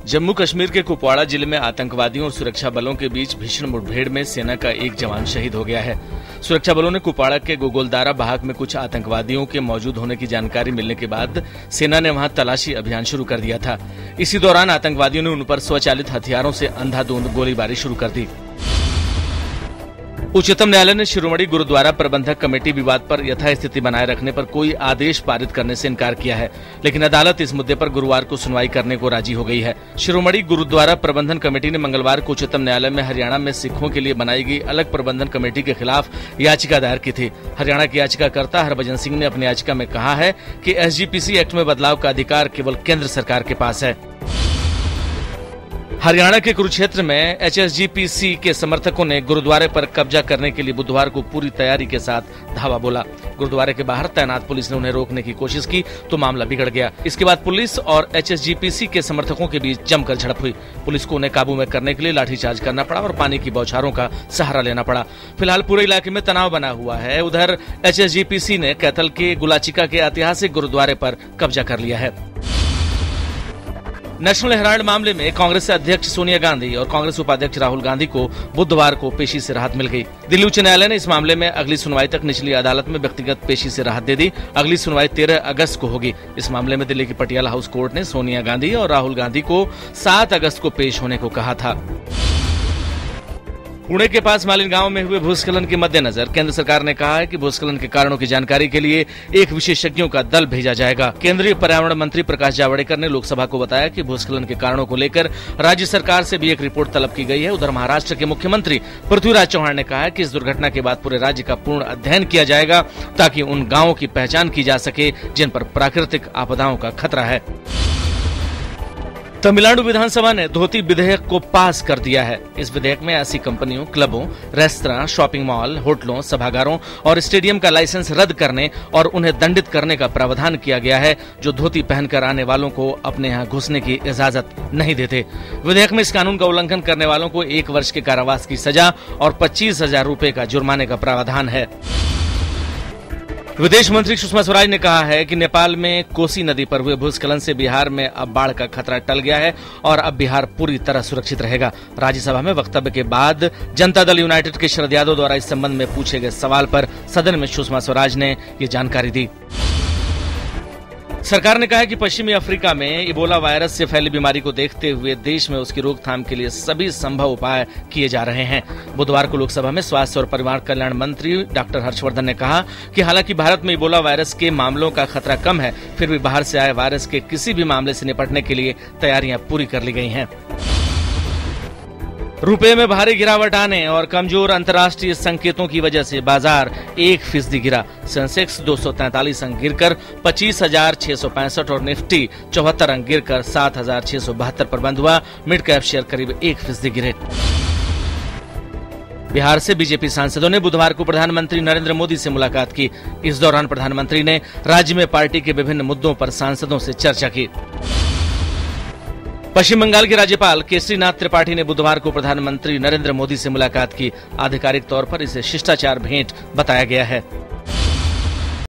जम्मू कश्मीर के कुपवाड़ा जिले में आतंकवादियों और सुरक्षा बलों के बीच भीषण मुठभेड़ में सेना का एक जवान शहीद हो गया है। सुरक्षा बलों ने कुपवाड़ा के गोगोलदारा बाग में कुछ आतंकवादियों के मौजूद होने की जानकारी मिलने के बाद सेना ने वहां तलाशी अभियान शुरू कर दिया था। इसी दौरान आतंकवादियों ने उन पर स्वचालित हथियारों से अंधाधुंध गोलीबारी शुरू कर दी। उच्चतम न्यायालय ने शिरोमणि गुरुद्वारा प्रबंधक कमेटी विवाद पर यथास्थिति बनाए रखने पर कोई आदेश पारित करने से इनकार किया है, लेकिन अदालत इस मुद्दे पर गुरुवार को सुनवाई करने को राजी हो गई है। शिरोमणि गुरुद्वारा प्रबंधन कमेटी ने मंगलवार को उच्चतम न्यायालय में हरियाणा में सिखों के लिए बनाई गई अलग प्रबंधन कमेटी के खिलाफ याचिका दायर की थी। हरियाणा के याचिकाकर्ता हरभजन सिंह ने अपनी याचिका में कहा है कि SGPC एक्ट में बदलाव का अधिकार केवल केंद्र सरकार के पास है। हरियाणा के कुरुक्षेत्र में HSGPC के समर्थकों ने गुरुद्वारे पर कब्जा करने के लिए बुधवार को पूरी तैयारी के साथ धावा बोला। गुरुद्वारे के बाहर तैनात पुलिस ने उन्हें रोकने की कोशिश की तो मामला बिगड़ गया। इसके बाद पुलिस और HSGPC के समर्थकों के बीच जमकर झड़प हुई। पुलिस को उन्हें काबू में करने के लिए लाठीचार्ज करना पड़ा और पानी की बौछारों का सहारा लेना पड़ा। फिलहाल पूरे इलाके में तनाव बना हुआ है। उधर HSGPC ने कैथल के गुलाचिका के ऐतिहासिक गुरुद्वारे पर कब्जा कर लिया है। नेशनल हेराल्ड मामले में कांग्रेस अध्यक्ष सोनिया गांधी और कांग्रेस उपाध्यक्ष राहुल गांधी को बुधवार को पेशी से राहत मिल गई। दिल्ली उच्च न्यायालय ने इस मामले में अगली सुनवाई तक निचली अदालत में व्यक्तिगत पेशी से राहत दे दी। अगली सुनवाई 13 अगस्त को होगी। इस मामले में दिल्ली की पटियाला हाउस कोर्ट ने सोनिया गांधी और राहुल गांधी को 7 अगस्त को पेश होने को कहा था। पुणे के पास मालिन गांव में हुए भूस्खलन के मद्देनजर केंद्र सरकार ने कहा है कि भूस्खलन के कारणों की जानकारी के लिए एक विशेषज्ञों का दल भेजा जाएगा। केंद्रीय पर्यावरण मंत्री प्रकाश जावड़ेकर ने लोकसभा को बताया कि भूस्खलन के कारणों को लेकर राज्य सरकार से भी एक रिपोर्ट तलब की गई है। उधर महाराष्ट्र के मुख्यमंत्री पृथ्वीराज चौहान ने कहा है कि इस दुर्घटना के बाद पूरे राज्य का पूर्ण अध्ययन किया जाएगा ताकि उन गांवों की पहचान की जा सके जिन पर प्राकृतिक आपदाओं का खतरा है। तमिलनाडु विधानसभा ने धोती विधेयक को पास कर दिया है। इस विधेयक में ऐसी कंपनियों, क्लबों, रेस्तरां, शॉपिंग मॉल, होटलों, सभागारों और स्टेडियम का लाइसेंस रद्द करने और उन्हें दंडित करने का प्रावधान किया गया है जो धोती पहनकर आने वालों को अपने यहाँ घुसने की इजाजत नहीं देते। विधेयक में इस कानून का उल्लंघन करने वालों को 1 वर्ष के कारावास की सजा और 25,000 रुपए का जुर्माने का प्रावधान है। विदेश मंत्री सुषमा स्वराज ने कहा है कि नेपाल में कोसी नदी पर हुए भूस्खलन से बिहार में अब बाढ़ का खतरा टल गया है और अब बिहार पूरी तरह सुरक्षित रहेगा। राज्यसभा में वक्तव्य के बाद जनता दल यूनाइटेड के शरद यादव द्वारा इस संबंध में पूछे गए सवाल पर सदन में सुषमा स्वराज ने ये जानकारी दी। सरकार ने कहा है कि पश्चिमी अफ्रीका में इबोला वायरस से फैली बीमारी को देखते हुए देश में उसकी रोकथाम के लिए सभी संभव उपाय किए जा रहे हैं। बुधवार को लोकसभा में स्वास्थ्य और परिवार कल्याण मंत्री डॉक्टर हर्षवर्धन ने कहा कि हालांकि भारत में इबोला वायरस के मामलों का खतरा कम है, फिर भी बाहर से आए वायरस के किसी भी मामले से निपटने के लिए तैयारियां पूरी कर ली गई हैं। रुपए में भारी गिरावट आने और कमजोर अंतर्राष्ट्रीय संकेतों की वजह से बाजार 1% गिरा। सेंसेक्स 243 अंक गिरकर 25,665 और निफ्टी 74 अंक गिरकर 7,672 पर बंद हुआ। मिड कैप शेयर करीब 1% गिरे। बिहार से बीजेपी सांसदों ने बुधवार को प्रधानमंत्री नरेंद्र मोदी से मुलाकात की। इस दौरान प्रधानमंत्री ने राज्य में पार्टी के विभिन्न मुद्दों पर सांसदों से चर्चा की। पश्चिम बंगाल के राज्यपाल केसरीनाथ त्रिपाठी ने बुधवार को प्रधानमंत्री नरेंद्र मोदी से मुलाकात की। आधिकारिक तौर पर इसे शिष्टाचार भेंट बताया गया है।